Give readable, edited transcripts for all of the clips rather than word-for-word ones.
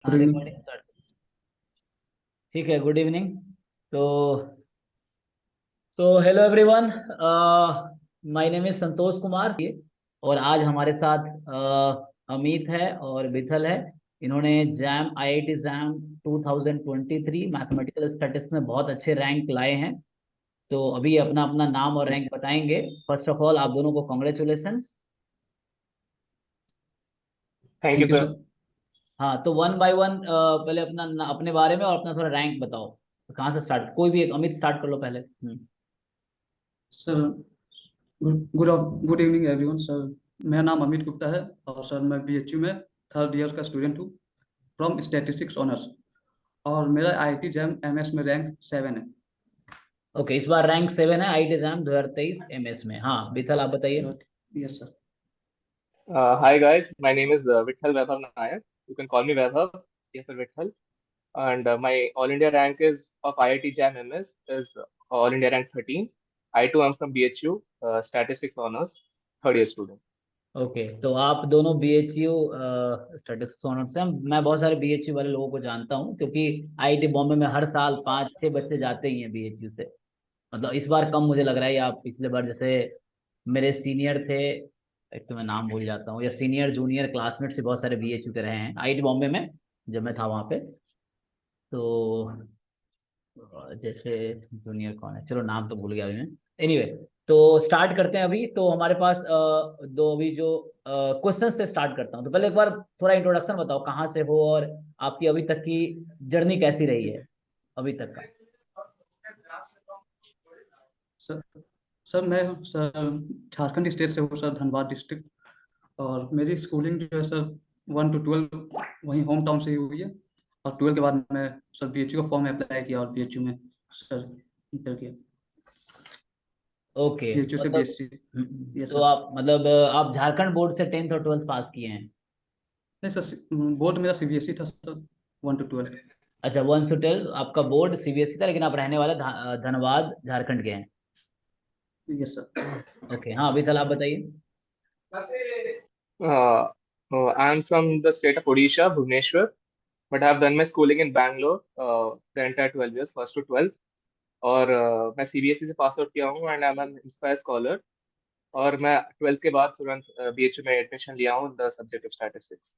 Good हाँ evening. Recording start. ठीक है, गुड इवनिंग। तो hello everyone, my name is Santosh Kumar. और आज हमारे साथ अमित है और विथल है। इन्होंने jam IIT jam 2023 mathematical statistics में बहुत अच्छे रैंक लाए हैं। तो अभी अपना अपना नाम और यस, रैंक बताएंगे। फर्स्ट ऑफ ऑल आप दोनों को congratulations. Thank you thank you sir. Sir. हाँ, तो वन बाय वन पहले अपने बारे में और अपना थोड़ा रैंक बताओ। तो कहाँ से स्टार्ट, कोई भी एक, अमित स्टार्ट कर लो पहले। Sir good good evening everyone. Sir मेरा नाम अमित गुप्ता है और सर मैं बीएचयू में थर्ड ईयर का स्टूडेंट हूँ फ्रॉम स्टैटिस्टिक्स ऑनर्स। और मेरा आईआईटी जैम एमएस में रैंक 7 है। ओके, इस बार रैंक 7 है आईआईटी एग्जाम 2023 एमएस में। हाँ विथल आप बताइए। Yes sir. Hi guys, my name is Vithal Vaibhav Nayak. You can call me Vaibhav, yeah, for Vithal. And my All India rank is of IIT JAM MS is All India rank 13. I too am from BHU, Statistics Honors, third year student. Okay, तो आप दोनों BHU statistics honours से हैं। मैं बहुत सारे BHU वाले लोगों को जानता हूँ क्योंकि आईआईटी बॉम्बे में हर साल 5-6 बच्चे जाते ही हैं बीएचयू से। मतलब इस बार कम मुझे लग रहा है। या आप पिछले बार जैसे मेरे सीनियर थे, एक तो मैं नाम भूल जाता हूँ, या सीनियर जूनियर क्लासमेट से बहुत सारे बीएचयू के रहे हैं आईआईटी बॉम्बे में जब मैं था वहाँ पे। तो जैसे जूनियर कौन है, चलो नाम तो भूल गया अभी मैं। एनीवे, तो स्टार्ट करते हैं अभी। तो हमारे पास दो अभी जो क्वेश्चन से स्टार्ट करता हूँ। तो पहले एक बार थोड़ा इंट्रोडक्शन बताओ, कहाँ से हो और आपकी अभी तक की जर्नी कैसी रही है अभी तक का। सर सर मैं सर झारखंड स्टेट से हूँ सर, धनबाद डिस्ट्रिक्ट। और मेरी स्कूलिंग जो है सर 1 to 12 वहीं होम टाउन से ही हुई है। और 12 के बाद मैं सर बीएचयू का फॉर्म अप्लाई किया और बीएचयू में सर इंटर किया। ओके, बीएचयू से मतलब बीएससी। यस तो सर। आप मतलब आप झारखंड बोर्ड से 10th और 12th पास किए हैं। नहीं सर, बोर्ड मेरा सीबीएसई था सर, 1 to 12। अच्छा, 1 से 12 आपका बोर्ड सीबीएसई था, लेकिन आप रहने वाले धनबाद झारखंड के हैं। Yes sir. ओके, हाँ अभी तक आप बताइए। Uh, I am from the state of Odisha, Bhubaneswar, but I have done my schooling in Bangalore, the entire 12 years, first to 12th. और मैं सीबीएसई से पास आउट किया हूँ and I am an inspire scholar. और मैं 12th के बाद तुरंत बीएचयू में एडमिशन लिया हूँ the subject of statistics.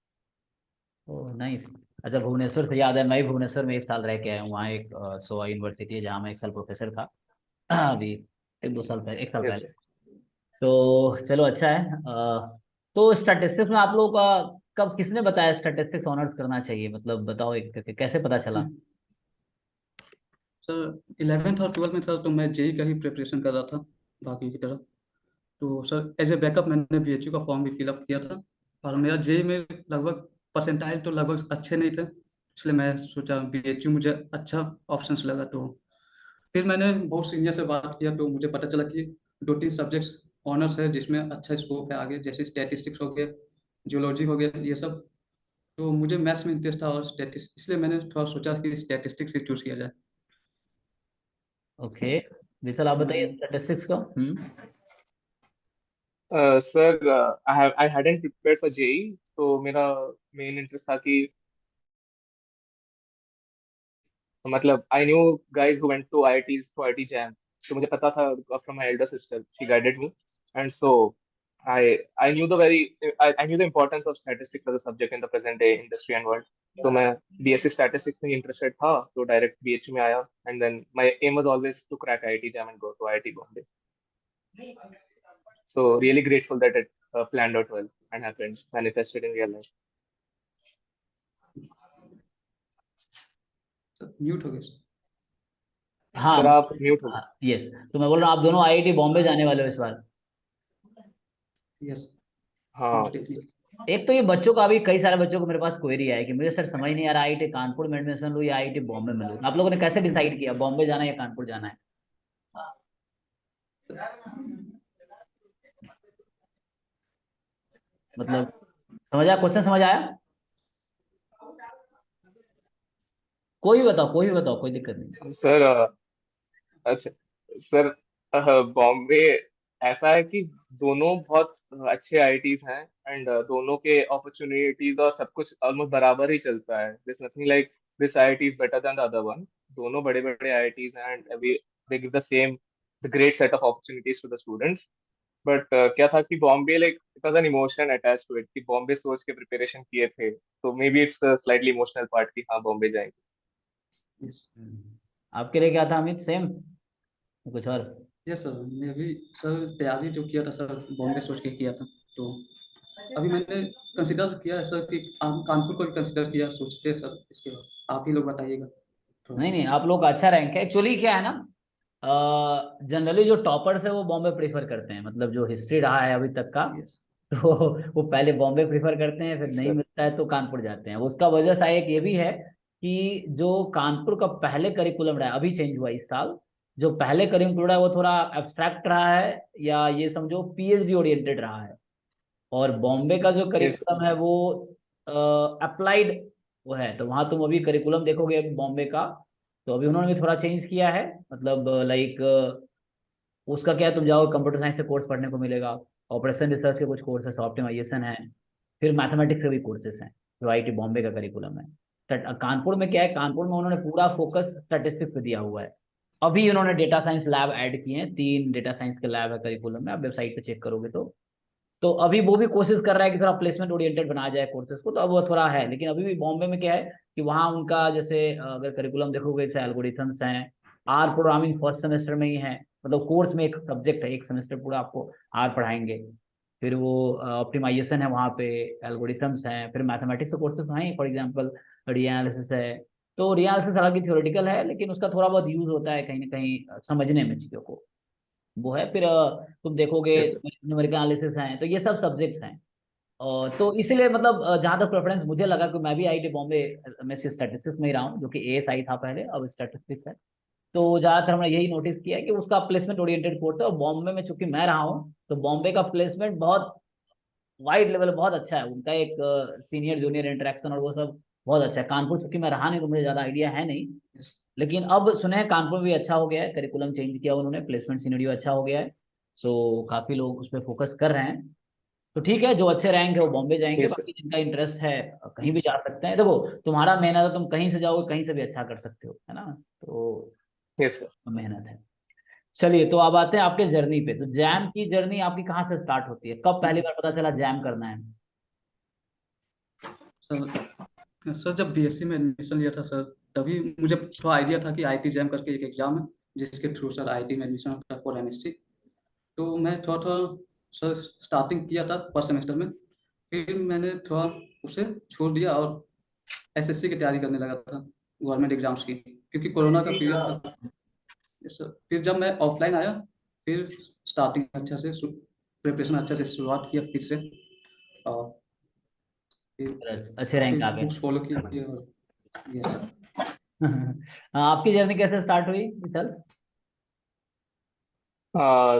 Oh nice. अच्छा, भुवनेश्वर से याद है, मैं भी भुवनेश्वर में 1 साल रह के आया हूँ। वहाँ एक सोआ यूनिवर्सिटी है जहाँ मैं 1 साल प्रोफेसर था। अभी 1-2 साल पहले, 1 साल यस पहले। तो चलो अच्छा है। तो स्टैटिस्टिक्स में आप लोगों का कब, किसने बताया स्टैटिस्टिक्स ऑनर्स करना चाहिए, मतलब बताओ एक करके, कैसे पता चला। सर 11th और 12th में सर तो मैं जेई का ही प्रिपरेशन कर रहा था बाकी की तरह। तो सर एज ए बैकअप मैंने बीएचयू का फॉर्म भी फिलअप किया था। और मेरा जेई में लगभग परसेंटाइल तो लगभग अच्छे नहीं थे, इसलिए मैं सोचा बीएचयू मुझे अच्छा ऑप्शंस लगा। तो फिर मैंने बहुत सीनियर से बात किया तो मुझे पता चला कि 2-3 सब्जेक्ट्स ऑनर्स है जिसमें अच्छा स्कोप है आगे, जैसे स्टैटिस्टिक्स हो गया, जियोलॉजी हो गया, ये सब। तो मुझे मैथ्स में इंटरेस्ट था और स्टैटिस्टिक्स, इसलिए मैंने थोड़ा सोचा कि स्टैटिस्टिक्स से चूज किया जाए। ओके, विशाल आप बताइए हम्म, स्टैटिस्टिक्स का। Sir I hadn't prepared for JEE, तो मेरा मेन इंटरेस्ट था कि मतलब I knew guys who went to IITs to IIT JAM. तो मुझे पता था from my elder sister, she guided me and so I I knew the very I knew the importance of statistics as a subject in the present day industry and world. तो मैं BSc statistics में interested था, तो direct BHU में आया and then my aim was always to crack IIT JAM and go to IIT Bombay. So really grateful that it planned out well and happened, manifested in real life. Sir mute हो गया sir. हाँ, sir आप mute हो गए। Yes. तो मैं बोल रहा हूँ आप दोनों आईआईटी बॉम्बे जाने वाले हो इस बार। यस, हाँ मोस्ट डेफिनेटली। एक तो ये बच्चों का, अभी कई सारे बच्चों को मेरे पास क्वेरी है कि मुझे सर समझ नहीं आ रहा आईआईटी कानपुर में एडमिशन लूँ या आईआईटी बॉम्बे में लूँ। आप लोगों ने कैसे डिसाइड किया बॉम्बे जाना है या कानपुर जाना है। मतलब समझ आया, क्वेश्चन समझ आया। कोई भी बताओ, कोई भी बताओ, कोई दिक्कत नहीं। सर अच्छा सर बॉम्बे ऐसा है कि दोनों बहुत अच्छे आईआईटीज हैं, एंड दोनों के अपॉर्चुनिटीज और सब कुछ ऑलमोस्ट बराबर ही चलता है. This nothing like this IIT is better than the other one. दोनों बड़े बड़े आईआईटीज हैं, and they give the same the great set of opportunities to the students. But क्या था कि Bombay like it was an emotion attach to it, कि बॉम्बे सोच के प्रिपरेशन किए थे, तो maybe it's slightly emotional part कि हाँ बॉम्बे जाएंगे. यस। आपके लिए क्या था अमित, सेम कुछ और? यस सर, मैं भी सर तैयारी जो किया था सर बॉम्बे सोच के किया था। तो अभी मैंने कंसिडर किया है सर कि कानपुर को भी कंसिडर किया, सोचते हैं सर इसके बाद आप ही लोग बताइएगा तो। नहीं नहीं, आप लोग का अच्छा रैंक है। एक्चुअली क्या है ना, जनरली जो टॉपर्स है वो बॉम्बे प्रीफर करते हैं, मतलब जो हिस्ट्री रहा है अभी तक का, यस। तो वो पहले बॉम्बे प्रीफर करते हैं, फिर नहीं सर मिलता है तो कानपुर जाते हैं। उसका वजह सा एक ये भी है कि जो कानपुर का पहले करिकुलम रहा है, अभी चेंज हुआ इस साल, जो पहले करिकुलम रहा है वो थोड़ा एब्स्ट्रैक्ट रहा है, या ये समझो पीएचडी ओरिएंटेड रहा है। और बॉम्बे का जो यस. करिकुलम है वो अप्लाइड वो है। तो वहाँ तुम अभी करिकुलम देखोगे अभी बॉम्बे का, तो अभी उन्होंने भी थोड़ा चेंज किया है। मतलब लाइक उसका क्या है, तुम जाओ कंप्यूटर साइंस से कोर्स पढ़ने को मिलेगा, ऑपरेशन रिसर्च के कुछ कोर्सेस, ऑप्टिमाइजेशन है, फिर मैथमेटिक्स के भी कोर्सेस हैं जो आईटी बॉम्बे का करिकुलम है। कानपुर में क्या है, कानपुर में उन्होंने पूरा फोकस स्टैटिस्टिक्स पे दिया हुआ है। अभी उन्होंने डेटा साइंस लैब ऐड किए हैं, 3 डेटा साइंस के लैब है करिकुलम में, आप वेबसाइट पे चेक करोगे तो अभी वो भी कोशिश कर रहा है कि थोड़ा प्लेसमेंट ओरिएंटेड बनाया जाए कोर्सेज को, तो अब वो थोड़ा है। लेकिन अभी भी बॉम्बे में क्या है कि वहाँ उनका जैसे अगर करिकुलम देखोगे, जैसे एल्गोरिथम्स हैं, आर प्रोग्रामिंग फर्स्ट सेमेस्टर में ही है, मतलब कोर्स में एक सब्जेक्ट है, एक सेमेस्टर पूरा आपको आर पढ़ाएंगे। फिर वो ऑप्टिमाइजेशन है वहाँ पे, एल्गोरिथम्स हैं, फिर मैथमेटिक्स के कोर्सेज हैं, फॉर एग्जाम्पल एनालिसिस है। तो एनालिसिस हालांकि थ्योरेटिकल है, लेकिन उसका थोड़ा बहुत यूज होता है कहीं ना कहीं समझने में चीज़ों को, वो है। फिर तुम देखोगे यस सर. न्यूमेरिकल एनालिसिस हैं, तो ये सब सब्जेक्ट्स हैं। और तो इसलिए मतलब जहाँ तक प्रेफरेंस मुझे लगा कि मैं भी आईटी बॉम्बे में से स्टैटिस्टिक्स में ही रहा हूँ, जो कि एएसआई था पहले, अब स्टैटिस्टिक्स है। तो ज़्यादातर हमने यही नोटिस किया है कि उसका प्लेसमेंट ओरिएंटेड कोर्स है। और बॉम्बे में चूंकि मैं रहा हूँ, तो बॉम्बे का प्लेसमेंट बहुत वाइड लेवल बहुत अच्छा है। उनका एक सीनियर जूनियर इंटरेक्शन और वो सब बहुत अच्छा है। कानपुर चूंकि मैं रहा नहीं तो मुझे ज़्यादा आइडिया है नहीं, यस। लेकिन अब सुने हैं कानपुर भी अच्छा हो गया है, करिकुलम चेंज किया उन्होंने, प्लेसमेंट सिनेरियो अच्छा हो गया है। सो काफ़ी लोग उस पर फोकस कर रहे हैं। तो ठीक है, जो अच्छे रैंक है वो बॉम्बे जाएंगे, यस सर. बाकी जिनका इंटरेस्ट है कहीं भी यस। जा सकते हैं। देखो तुम्हारा मेहनत है, तुम कहीं से जाओगे कहीं से भी अच्छा कर सकते हो, है ना? तो यस सर. मेहनत है। चलिए, तो अब आते हैं आपके जर्नी पे। तो जैम की जर्नी आपकी कहाँ से स्टार्ट होती है, कब पहली बार पता चला जैम करना है? सर सर जब बीएससी में एडमिशन लिया था सर, तभी मुझे थोड़ा आइडिया था कि आईटी जैम करके एक एग्जाम है जिसके थ्रू सर आईटी में एडमिशन होता है फॉर एमएससी। तो मैं थोड़ा थोड़ा सर स्टार्टिंग किया था फर्स्ट सेमेस्टर में, फिर मैंने थोड़ा उसे छोड़ दिया और एसएससी की तैयारी करने लगा था, गवर्नमेंट एग्जाम्स की, क्योंकि कोरोना का पीरियड था। सर फिर जब मैं ऑफलाइन आया, फिर स्टार्टिंग अच्छा से प्रिपरेशन अच्छा से शुरुआत किया फिर से, और फिर अच्छे काफ़ी रैंक आ गए। बुक्स फॉलो किए और ये सर। आपकी जर्नी कैसे स्टार्ट हुई विशाल?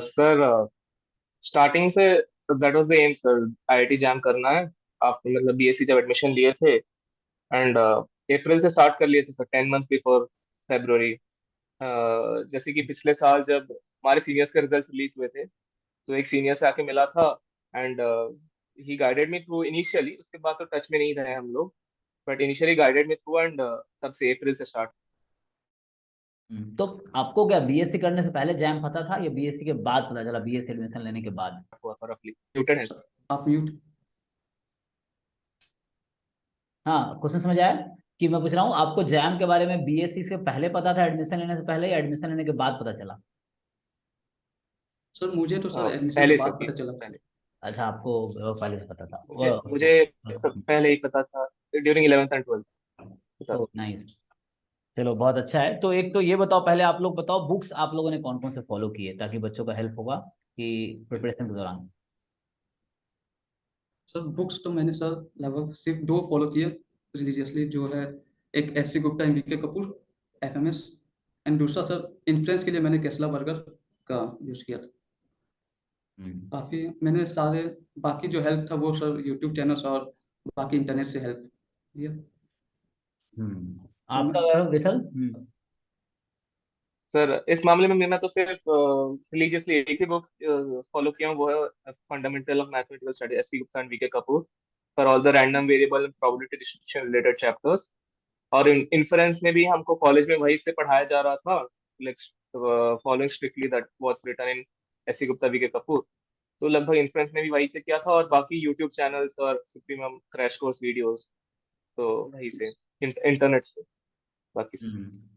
सर स्टार्टिंग से that was the aim sir, IIT JAM करना है. आप मतलब बीएससी जब एडमिशन लिए थे, एंड अप्रैल से स्टार्ट कर लिए थे सर, 10 मंथ्स बिफोर फेब्रुवरी. जैसे कि पिछले साल जब हमारे सीनियर्स के रिजल्ट रिलीज हुए थे, तो एक सीनियर से आके मिला था, and he guided me through initially. उसके बाद तो टच में नहीं रहे हम लोग, but initially guided me through, and तब से अप्रैल से स्टार्ट तो आपको क्या बीएससी करने से पहले जैम पता था, या बीएससी के बाद पता चला, बीएससी एडमिशन लेने के बाद? हुआ रफली. म्यूटेड है सर. आप म्यूट। हाँ, क्वेश्चन समझ आया? कि मैं पूछ रहा हूँ आपको जैम के बारे में बीएससी से पहले पता था, एडमिशन लेने से पहले, या एडमिशन लेने के बाद पता चला? सर मुझे तो सर एडमिशन के पहले से बाद पता बीएससी चला से सर। पहले. अच्छा, आपको पहले से पता था मुझे मुझे पहले ही पता था, ड्यूरिंग 11th एंड 12th पता ओ था. नाइस। चलो बहुत अच्छा है। तो एक तो ये बताओ, पहले आप लोग बताओ बुक्स आप लोगों ने कौन कौन से फॉलो किए, ताकि बच्चों का हेल्प होगा कि प्रिपरेशन के दौरान। सर बुक्स तो मैंने सर लगभग सिर्फ दो फॉलो किए रिलीजियसली, जो है एक S C Gupta, M B K Kapoor, FMS, and दूसरा सर इन्फ्लुएंस के लिए मैंने केसला बर्गर का यूज़ किया था। हम्म। काफ़ी मैंने सारे, बाकी जो हेल्प था वो सर यूट्यूब चैनल्स और बाकी इंटरनेट से हेल्प लिया। तो मैं आपका विठल? सर इस मामले में मैं तो सिर्फ रिलीजियसली एक ही बुक फॉलो किया हूँ, वो है fundamental of mathematical study, S C Gupta and V K Kapoor, for all the random variable and probability distribution related chapters. और इन्फरेंस में भी हमको कॉलेज में वही से पढ़ाया जा रहा था, like following strictly that was written in S C Gupta V K Kapoor. तो लगभग इन्फ्लुएंस में भी वही से किया था, और बाकी यूट्यूब चैनल्स और सुप्रीमम क्रैश कोर्स वीडियोस तो वही से, इंटरनेट से, बाकी से। हम्म।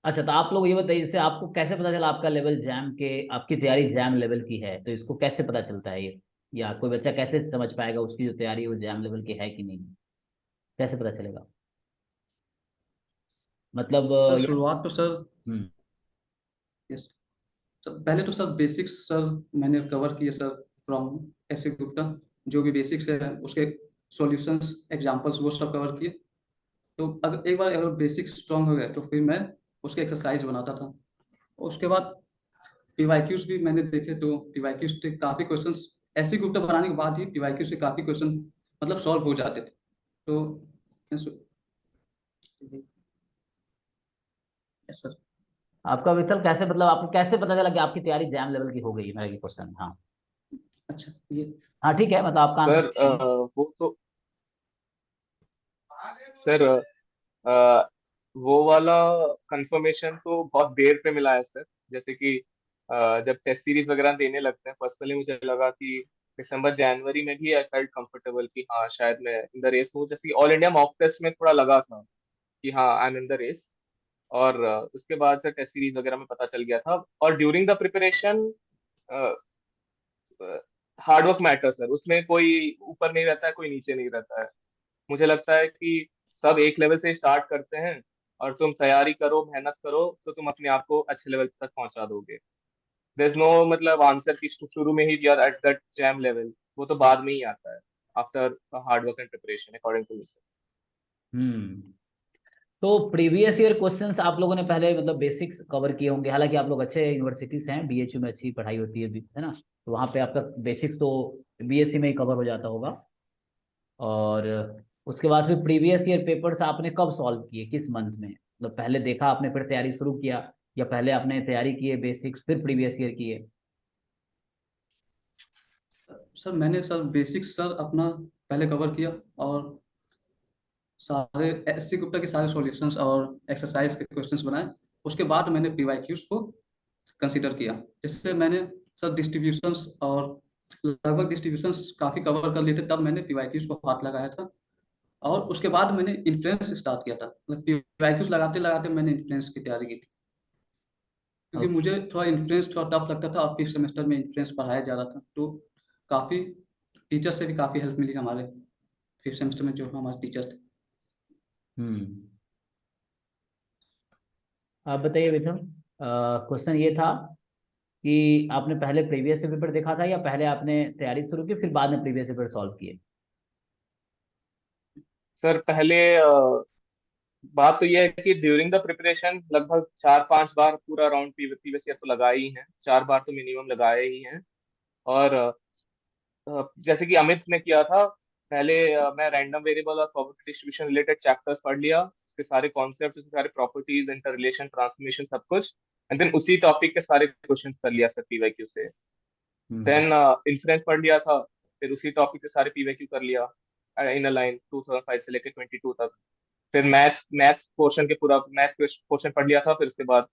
अच्छा, तो आप लोग ये बताइए, जैसे आपको कैसे पता चला आपका लेवल जैम के, आपकी तैयारी जैम लेवल की है, तो इसको कैसे पता चलता है ये, या कोई बच्चा कैसे समझ पाएगा उसकी जो तैयारी है वो जैम लेवल की है कि नहीं, कैसे पता चलेगा? मतलब सर शुरुआत तो सर, हम्म। यस सर, पहले तो सर बेसिक्स सर मैंने कवर किए sir, from S C Gupta. जो भी बेसिक्स है उसके सॉल्यूशंस एग्जांपल्स वो सब कवर किए। तो अगर एक बार अगर बेसिक्स स्ट्रांग हो गए तो फिर मैं उसके एक्सरसाइज बनाता था। उसके बाद पीवाईक्यूज भी मैंने देखे, तो पीवाईक्यूज से काफ़ी क्वेश्चंस ऐसी ग्रुप बनाने के बाद ही पीवाईक्यू से काफ़ी क्वेश्चन मतलब सॉल्व हो जाते थे। तो यस सर। आपका विकल्प कैसे, मतलब आपको कैसे पता चला कि आपकी तैयारी जैम लेवल की हो गई है, मेरा ये क्वेश्चन। हाँ, अच्छा ये हाँ ठीक है, मतलब आपका आंसर सर सही है। वो तो सर वो वाला कंफर्मेशन तो बहुत देर पे मिला है सर। जैसे कि जब टेस्ट सीरीज वगैरह देने लगते हैं, पर्सनली मुझे लगा कि दिसंबर जनवरी में भी आई फेल्ट कंफर्टेबल कि हाँ शायद मैं इन द रेस हूँ। जैसे कि ऑल इंडिया मॉक टेस्ट में थोड़ा लगा था कि हाँ I am in the race. और उसके बाद से टेस्ट सीरीज वगैरह में पता चल गया था। और during the preparation hard work matter sir, उसमें कोई ऊपर नहीं रहता है, कोई नीचे नहीं रहता है। मुझे लगता है कि सब एक लेवल से स्टार्ट करते हैं, और तुम तैयारी करो, मेहनत करो, तो तुम अपने आप को अच्छे लेवल तक पहुंचा दोगे। देयर इज नो मतलब आंसर की शुरू में ही we are at that JAM level, वो तो बाद में ही आता है, after hard work and preparation, according to me. Hmm. तो प्रीवियस ईयर क्वेश्चंस आप लोगों ने पहले मतलब बेसिक्स कवर किए होंगे, हालांकि आप लोग अच्छे यूनिवर्सिटीज हैं, बीएचयू में अच्छी पढ़ाई होती है ना, तो वहाँ पे आपका बेसिक्स तो बीएससी में ही कवर हो जाता होगा। और उसके बाद फिर प्रीवियस ईयर पेपर्स आपने कब सॉल्व किए, किस मंथ में, मतलब पहले देखा आपने फिर तैयारी शुरू किया, या पहले आपने तैयारी की है बेसिक्स फिर प्रीवियस ईयर की है? सर मैंने सर बेसिक्स सर अपना पहले कवर किया, और सारे एस सी गुप्ता के सारे सॉल्यूशंस और एक्सरसाइज के क्वेश्चंस बनाए। उसके बाद मैंने पीवाईक्यूज को कंसीडर किया। जिससे मैंने सर डिस्ट्रीब्यूशंस और लगभग डिस्ट्रीब्यूशंस काफ़ी कवर कर लिए थे, तब मैंने पीवाईक्यूज को हाथ लगाया था। और उसके बाद मैंने इन्फ्लुएंस स्टार्ट किया था, मतलब पीवाईक्यूज लगाते लगाते मैंने इन्फ्लुएंस की तैयारी की थी। क्योंकि ओके। मुझे थोड़ा इन्फ्लुएंस थोड़ा टफ लगता था, और फिफ्थ सेमेस्टर में इन्फ्लुएंस पढ़ाया जा रहा था, तो काफ़ी टीचर से भी काफ़ी हेल्प मिली हमारे फिफ्थ सेमेस्टर में जो हमारे टीचर थे। हम्म। आप बताइए विथम, क्वेश्चन ये था कि आपने पहले प्रीवियस पेपर देखा था, या पहले आपने तैयारी शुरू की फिर बाद में प्रीवियस पेपर सॉल्व किए? सर पहले बात तो यह है कि ड्यूरिंग द प्रिपरेशन लगभग 4-5 बार पूरा राउंड प्रीवियस ईयर तो लगाए ही हैं, 4 बार तो मिनिमम लगाए ही हैं। और जैसे कि अमित ने किया था, पहले मैं रैंडम वेरिएबल और प्रोबेबिलिटी डिस्ट्रीब्यूशन रिलेटेड चैप्टर्स पढ़ लिया, उसके सारे कॉन्सेप्ट, उसके सारे प्रॉपर्टीज, इंटर रिलेशन, ट्रांसफॉर्मेशन, सब कुछ। एंड देन उसी टॉपिक के सारे क्वेश्चंस कर लिया सर पीवाईक्यू से। हम्म। देन इन्फ्लुएंस पढ़ लिया था, फिर उसी टॉपिक से सारे पीवाईक्यू कर लिया इन अ लाइन 2005 से लेकर 22 तक। फिर मैथ्स मैथ्स पोर्शन के पूरा मैथ्स पोर्शन पढ़ लिया था फिर उसके बाद।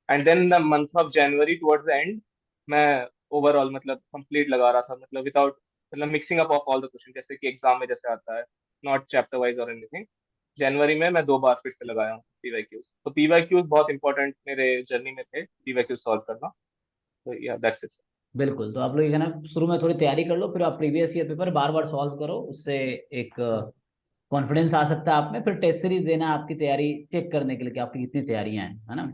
And then the month of January towards the end मैं ओवरऑल मतलब कंप्लीट लगा रहा था, मतलब विदाउट मतलब mixing up of all the question, जैसे कि एग्जाम में जैसे आता है, नॉट चैप्टर वाइज और एनीथिंग। जनवरी में मैं 2 बार फिर से लगाया हूँ पीवाईक्यूज। तो पीवाईक्यूज बहुत इंपॉर्टेंट मेरे जर्नी में थे, पीवाईक्यूज सॉल्व करना। तो या दैट्स इट। बिल्कुल, तो आप लोग ये कहना, शुरू में थोड़ी तैयारी कर लो, फिर आप प्रीवियस ईयर पेपर बार बार सॉल्व करो, उससे एक कॉन्फिडेंस आ सकता है आप में, फिर टेस्ट सीरीज देना आपकी तैयारी चेक करने के लिए कि आपकी कितनी तैयारियां हैं, है ना,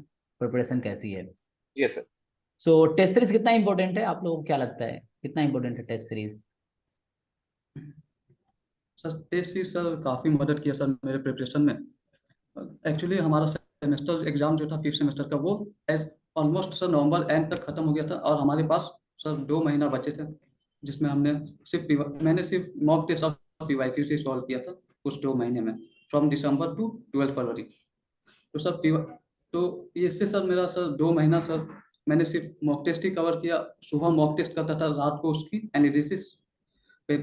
प्रिपरेशन कैसी है। Yes sir. So test series कितना इंपॉर्टेंट है, आप लोगों को क्या लगता है, कितना इंपॉर्टेंट है test series? Sir test series sir काफ़ी मदद किया सर मेरे प्रिपरेशन में। एक्चुअली हमारा सेमेस्टर एग्जाम जो था फिफ्थ सेमेस्टर का, वो ऑलमोस्ट सर नवंबर एंड तक खत्म हो गया था, और हमारे पास सर 2 महीना बचे थे, जिसमें हमने मैंने सिर्फ मॉक टेस्ट और पीवाईक्यू से सॉल्व किया था उस 2 महीने में, फ्रॉम दिसंबर टू 12 फरवरी। तो सर तो इससे सर मेरा सर 2 महीना सर मैंने सिर्फ मॉक टेस्ट ही कवर किया। सुबह मॉक टेस्ट करता था, रात को उसकी एनालिसिस पे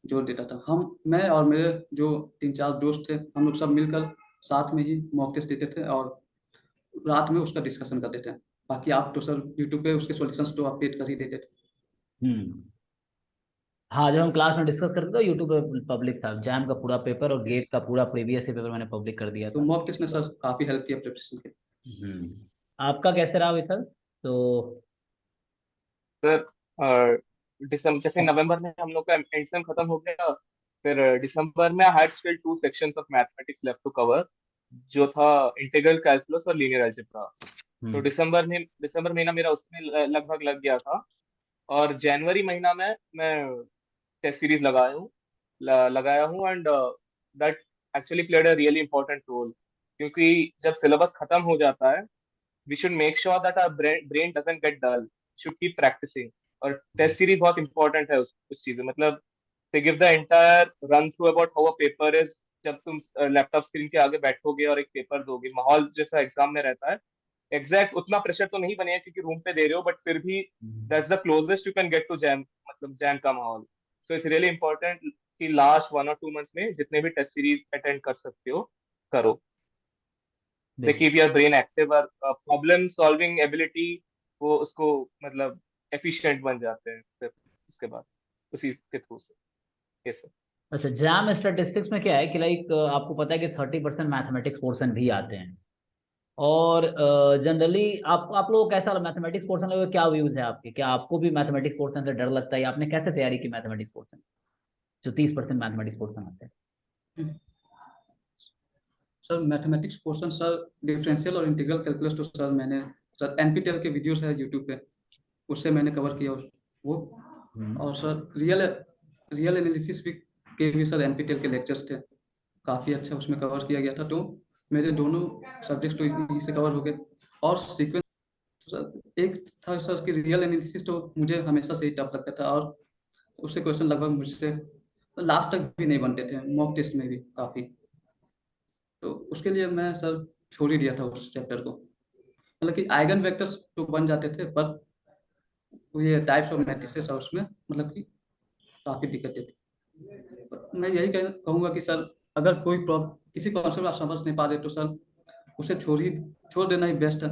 जोर देता था। मैं और मेरे जो 3-4 दोस्त थे, हम लोग सब मिलकर साथ में ही मॉक टेस्ट देते थे और रात में उसका डिस्कशन करते थे। बाकी आप तो सर यूट्यूब पे उसके सॉल्यूशंस तो अपडेट कर ही देते थे। हम्म। हाँ, जब हम क्लास में डिस्कस करते थे यूट्यूब पे पब्लिक था, जैम का पूरा पेपर और गेट का पूरा प्रीवियस पेपर मैंने पब्लिक कर दिया तो था। मॉक टेस्ट ने सर काफ़ी हेल्प किया प्रिपरेशन के। आपका कैसे रहा विशाल? तो सर दिसंबर जैसे नवंबर में हम लोग का एग्जाम खत्म हो गया, फिर दिसंबर में I had still 2 sections of mathematics left to cover, जो था इंटीग्रल कैलकुलस और लीनियर अलजेब्रा। तो दिसंबर महीना मेरा उसमें लगभग लग गया था। और जनवरी महीना में मैं टेस्ट सीरीज लगाया हूँ and that actually played a really important role, क्योंकि जब सिलेबस खत्म हो जाता है we should make sure that our brain doesn't get dull, should keep practicing। और टेस्ट सीरीज बहुत इंपॉर्टेंट है उस चीज में, मतलब they give the entire run through about how a paper is। जब तुम लैपटॉप स्क्रीन के आगे बैठोगे और एक पेपर दोगे, माहौल जैसा एग्जाम में रहता है, एग्जैक्ट उतना प्रेशर तो नहीं बनेगा क्योंकि रूम पे दे रहे हो, बट फिर भी that's the closest you can get to JAM, मतलब जैम का माहौल। सो इट्स रियली इंपॉर्टेंट कि लास्ट 1 और 2 मंथ्स में जितने भी टेस्ट सीरीज अटेंड कर सकते हो करो। they बिल्कुल। keep your brain active और प्रॉब्लम सॉल्विंग एबिलिटी वो उसको मतलब एफिशिएंट बन जाते हैं फिर उसके बाद उसी के थ्रू से। Yes sir. अच्छा, जैम स्टैटिस्टिक्स में क्या है कि लाइक आपको पता है कि 30% मैथमेटिक्स पोर्शन भी आते हैं, और जनरली आप लोगों को कैसा मैथमेटिक्स पोर्शन में क्या व्यूज है आपके? क्या आपको भी मैथमेटिक्स पोर्शन से डर लगता है, या आपने कैसे तैयारी की मैथमेटिक्स पोर्शन, जो 30% मैथमेटिक्स पोर्शन आते हैं? Sir mathematics portion sir differential और इंटीग्रल कैलकुलस तो सर मैंने सर एनपीटीएल के वीडियोस है यूट्यूब पे, उससे मैंने कवर किया वो। और सर रियल एनालिसिस भी सर एनपीटीएल के लेक्चर्स थे, काफ़ी अच्छा उसमें कवर किया गया था। तो मेरे दोनों सब्जेक्ट्स तो इसी से कवर हो गए। और सीक्वेंस सर एक था सर कि रियल एनालिसिस तो मुझे हमेशा से ही टफ लगता था, और उससे क्वेश्चन लगभग मुझसे लास्ट तक भी नहीं बनते थे, मॉक टेस्ट में भी काफ़ी। तो उसके लिए मैं सर छोड़ ही दिया था उस चैप्टर को। मतलब कि आइगन वेक्टर्स तो बन जाते थे, पर वो ये टाइप्स ऑफ मैट्रिसेस और उसमें मतलब कि काफ़ी दिक्कतें थी। पर मैं यही कहूँगा कि सर अगर कोई किसी कॉन्सेप्ट आप समझ नहीं पा रहे तो सर उसे छोड़ देना ही बेस्ट है।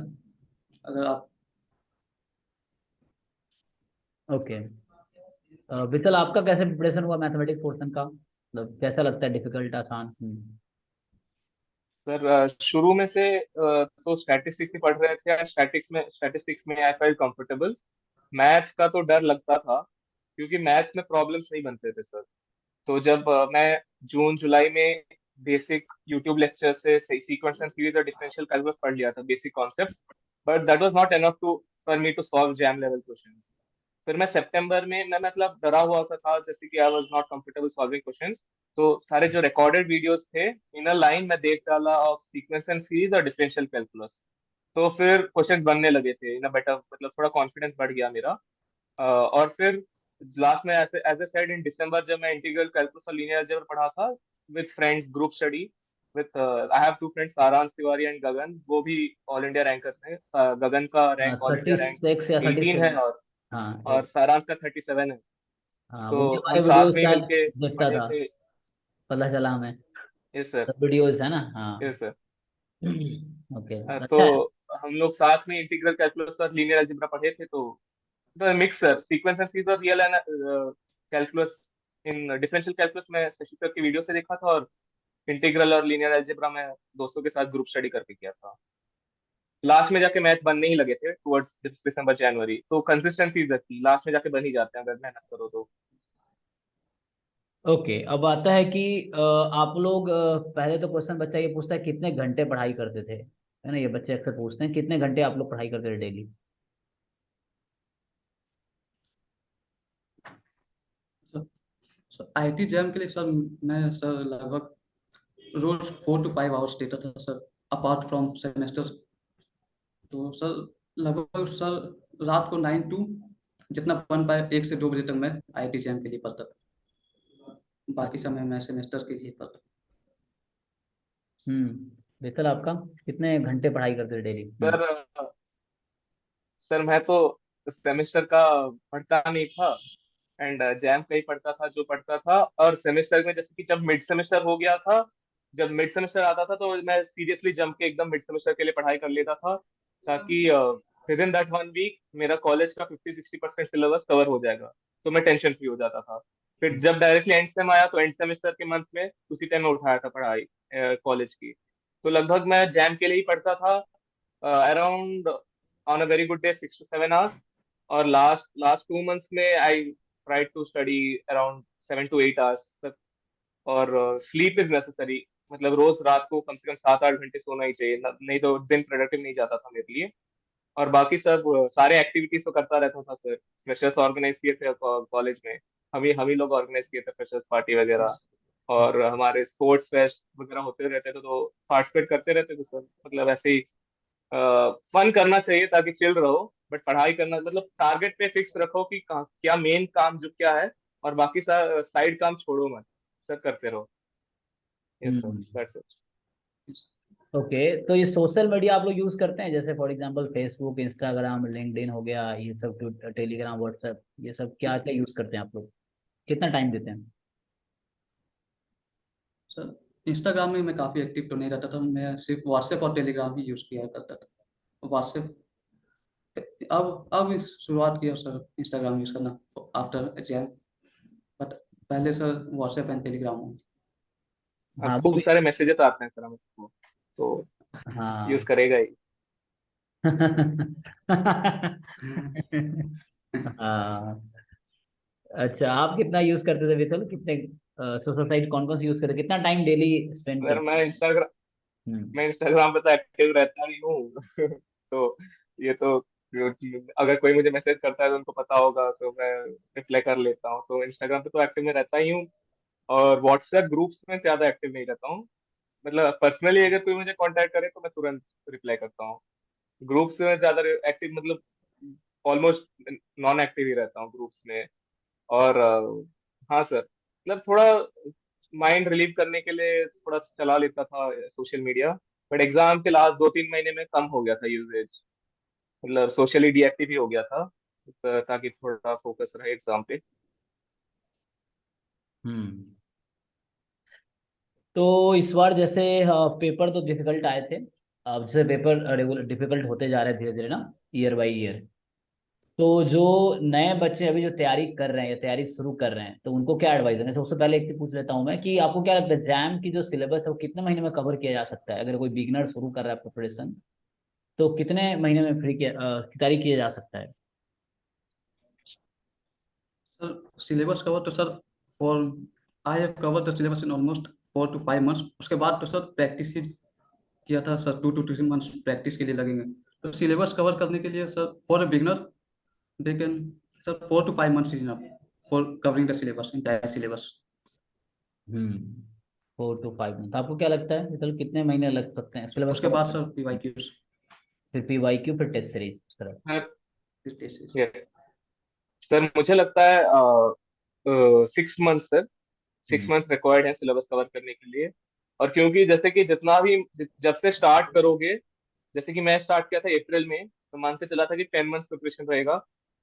अगर आप ओके। विशाल, आपका कैसे प्रिपरेशन हुआ मैथमेटिक्स पोर्शन का? मतलब कैसा लगता है, डिफिकल्ट, आसान? सर शुरू में से तो स्टैटिस्टिक्स ही पढ़ रहे थे, स्टैटिस्टिक्स में आई फेल्ट कंफर्टेबल। मैथ्स का तो डर लगता था क्योंकि मैथ्स में प्रॉब्लम्स नहीं बनते थे सर। तो जब मैं जून जुलाई में बेसिक यूट्यूब लेक्चर से सीक्वेंस एंड सीरीज और डिफरेंशियल कैलकुलस पढ़ लिया था, basic concepts, but that was not enough to for me to solve JAM level questions. फिर मैं सितंबर में मैं मतलब डरा हुआ सा था, जैसे कि I was not comfortable solving questions. तो सारे जो रिकॉर्डेड वीडियोस थे इन अ लाइन मैं देख डाला ऑफ सीक्वेंस एंड सीरीज और डिफरेंशियल कैलकुलस। तो फिर क्वेश्चंस बनने लगे थे इन अ बेटर, मतलब थोड़ा कॉन्फिडेंस बढ़ गया मेरा। और फिर लास्ट में एज ए सेड इन दिसंबर जब मैं इंटीग्रल कैलकुलस और लीनियर अलजेब्रा पढ़ा था with friends group study with I have 2 friends सारांश तिवारी एंड गगन, वो भी ऑल इंडिया रैंकर्स हैं। गगन का रैंक ऑल इंडिया रैंक 36 या 18 है 37। और हाँ, सारांश का 37 है। हाँ, वो भी तो हम हमारे वीडियोस साथ में ही शायद मिलके देखता पढ़े था, थे। पता चला हमें। Yes sir. सब वीडियोस है ना? हाँ। Yes sir. ओके, तो अच्छा है। हम लोग साथ में इंटीग्रल कैलकुलस और लीनियर अलजेब्रा पढ़े थे। तो mix sir sequence and series और real calculus in differential calculus में शशि सर की वीडियो से देखा था, और इंटीग्रल और लीनियर अलजेब्रा में दोस्तों के साथ ग्रुप स्टडी करके किया था। लास्ट में जाके मैच बनने ही लगे थे टुवर्ड्स दिसंबर जनवरी, तो कंसिस्टेंसी थी, लास्ट में जाके बन ही जाते हैं अगर मेहनत करो तो। ओके, अब आता है कि आप लोग पहले तो क्वेश्चन बच्चा ये पूछता है कितने घंटे पढ़ाई करते थे, है ना? ये बच्चे अक्सर पूछते हैं कितने घंटे आप लोग पढ़ाई करते थे डेली। सर आईटी जैम के लिए सर मैं सर लगभग रोज 4 to 5 आवर्स देता था सर, अपार्ट फ्रॉम सेमेस्टर। तो सर लगभग सर रात को 9 to जितना बन पाए 1 से 2 बजे तक मैं आईटी जैम के लिए पढ़ता था। बाकी समय मैं सेमेस्टर के लिए पढ़ता। हम्म। विशाल आपका कितने घंटे पढ़ाई करते थे डेली? सर सर मैं तो सेमेस्टर का पढ़ता नहीं था, एंड जैम का ही पढ़ता था जो पढ़ता था। और सेमेस्टर में जैसे कि जब मिड सेमेस्टर हो गया था, जब मिड सेमेस्टर आता था तो मैं सीरियसली जम के एकदम मिड सेमेस्टर के लिए पढ़ाई कर लेता था, ताकि विद इन दैट 1 वीक मेरा कॉलेज का 50-60% सिलेबस कवर हो जाएगा, तो मैं टेंशन फ्री हो जाता था। फिर जब डायरेक्टली एंड सेम आया तो एंड सेमेस्टर के मंथ में उसी टाइम में उठाया था पढ़ाई कॉलेज की। तो लगभग मैं जैम के लिए ही पढ़ता था, around on a very good day 6 to 7 hours। और लास्ट लास्ट 2 months में I try to study around 7 to 8 hours तक। और स्लीप इज नेसेसरी, मतलब रोज रात को कम से कम 7-8 घंटे सोना ही चाहिए, नहीं तो दिन प्रोडक्टिव नहीं जाता था मेरे लिए। और बाकी सब सारे एक्टिविटीज तो करता रहता था सर। फ्रेशर्स ऑर्गेनाइज किए थे कॉलेज में, हम ही लोग ऑर्गेनाइज किए थे फ्रेशर्स पार्टी वगैरह। yes, और हमारे स्पोर्ट्स फेस्ट वगैरह होते रहते थे, तो पार्टिसिपेट करते रहते थे सर। मतलब ऐसे ही फन करना चाहिए ताकि चिल रहो, बट पढ़ाई करना मतलब टारगेट पे फिक्स रखो कि क्या मेन काम जो क्या है, और बाकी साइड काम छोड़ो मत, सर करते रहो। Yes sir, hmm. That's it. yes. Okay, तो ये सोशल मीडिया आप लोग यूज करते हैं, जैसे for example Facebook, Instagram, LinkedIn हो गया, ये सब, टेलीग्राम, व्हाट्सएप, ये सब क्या क्या यूज करते हैं आप लोग? कितना टाइम देते हैं? सर इंस्टाग्राम में मैं काफ़ी एक्टिव तो नहीं रहता था, मैं सिर्फ व्हाट्सएप और टेलीग्राम ही यूज़ किया करता था। व्हाट्सएप अब शुरुआत किया सर इंस्टाग्राम यूज़ करना आफ्टर एग्जाम, बट पहले सर व्हाट्सएप एंड टेलीग्राम। हाँ, वो खूब भी। सारे मैसेजेस आते हैं सर हमको, तो यूज हाँ। करेगा ही। हाँ। अच्छा, आप कितना यूज करते थे विथल? कितने सोशल साइट कौन कौन सी यूज करते, कितना टाइम डेली स्पेंड सर करते? हम्म। मैं इंस्टाग्राम पे तो एक्टिव रहता ही हूँ। तो ये तो अगर कोई मुझे मैसेज करता है तो उनको पता होगा, तो मैं रिप्लाई कर लेता हूँ। तो इंस्टाग्राम पे तो एक्टिव में रहता ही हूँ। और व्हाट्सएप ग्रुप्स में ज्यादा एक्टिव नहीं रहता हूँ। मतलब पर्सनली अगर कोई मुझे कांटेक्ट करे तो मैं तुरंत रिप्लाई करता हूँ। ग्रुप्स में ज्यादा एक्टिव मतलब ऑलमोस्ट नॉन एक्टिव ही रहता हूँ ग्रुप्स में। और हाँ सर, मतलब थोड़ा माइंड रिलीव करने के लिए थोड़ा चला लेता था सोशल मीडिया। बट एग्जाम के लास्ट 2-3 महीने में कम हो गया था यूजेज, मतलब सोशली डीएक्टिव ही हो गया था, ताकि थोड़ा फोकस रहे एग्जाम पे। हम्म। तो इस बार जैसे पेपर तो डिफिकल्ट आए थे, अब जैसे पेपर रेगुलर डिफिकल्ट होते जा रहे हैं धीरे धीरे ना, ईयर बाई ईयर। तो जो नए बच्चे अभी जो तैयारी कर रहे हैं या तैयारी शुरू कर रहे हैं, तो उनको क्या एडवाइस देंगे? सबसे पहले एक चीज पूछ लेता हूँ मैं कि आपको क्या लगता है जैम की जो सिलेबस है वो कितने महीने में कवर किया जा सकता है? अगर कोई बिगनर शुरू कर रहा है प्रिपरेशन, तो कितने महीने में तैयारी किया जा सकता है? सर सिलेबस कवर तो sir for I have cover the syllabus in almost 4 to 5 months। उसके बाद तो सर प्रैक्टिस ही किया था सर, 2 to 3 months प्रैक्टिस के लिए लगेंगे। तो सिलेबस कवर करने के लिए sir for a beginner they can, sir 4 to 5 months is enough for covering the syllabus, entire syllabus. 4 to 5 month. आपको क्या लगता है मतलब कितने महीने लग सकते हैं सिलेबस उसके कवर बाद करने? सर PYQs, फिर PYQ, फिर टेस्ट सीरीज, इस तरह। टेस्ट। यस सर, मुझे लगता है 6 मंथ सर, सिक्स हम्म। मंथ रिक्वायर्ड है सिलेबस कवर करने के लिए। और क्योंकि जैसे कि जितना भी जब से स्टार्ट करोगे, जैसे कि मैं स्टार्ट किया था अप्रैल में, तो मान के चला था कि 10 मंथ्स प्रिपरेशन रहेगा।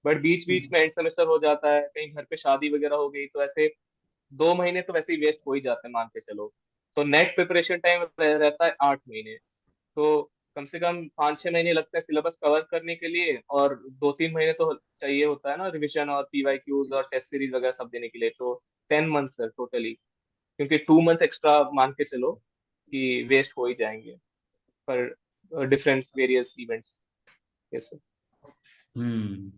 बट बीच बीच में एंड सेमेस्टर हो जाता है, कहीं घर पे शादी वगैरह हो गई, तो ऐसे 2 महीने तो वैसे ही वेस्ट हो ही जाते हैं मान के चलो। तो नेट प्रिपरेशन टाइम रहता है 8 महीने। तो कम से कम 5-6 महीने लगते हैं सिलेबस कवर करने के लिए, और 2-3 महीने तो चाहिए होता है ना रिविजन और पीवाईक्यूज और टेस्ट सीरीज वगैरह सब देने के लिए। तो 10 मंथ्स सर टोटली, क्योंकि 2 मंथ्स एक्स्ट्रा मान के चलो कि वेस्ट हो ही जाएंगे पर different various events. Yes sir. Hmm.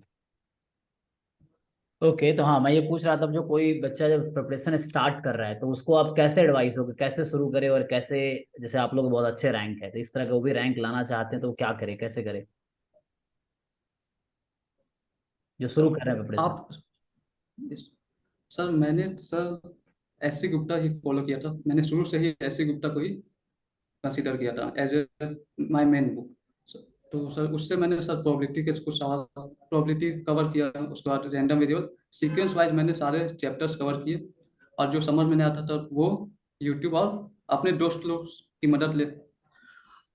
Okay, तो हाँ, मैं ये पूछ रहा था जो कोई बच्चा जब प्रिपरेशन स्टार्ट कर रहा है तो उसको आप कैसे एडवाइस दोगे, कैसे शुरू करे और कैसे, जैसे आप लोग बहुत अच्छे रैंक है तो इस तरह का वो भी रैंक लाना चाहते हैं तो वो क्या करे, कैसे करे, जो शुरू सर कर रहे हैं प्रिपरेशन? आप, सर मैंने सर एस सी गुप्ता ही फॉलो किया था, मैंने शुरू से ही एस सी गुप्ता को ही कंसीडर किया था as a my main book. तो सर उससे मैंने सर प्रोबेबिलिटी के कुछ सवाल, प्रोबेबिलिटी कवर किया, उसके बाद रैंडम वेरिएबल सीक्वेंस वाइज मैंने सारे चैप्टर्स कवर किए। और जो समझ में नहीं आता था वो यूट्यूब और अपने दोस्त लोग की मदद ले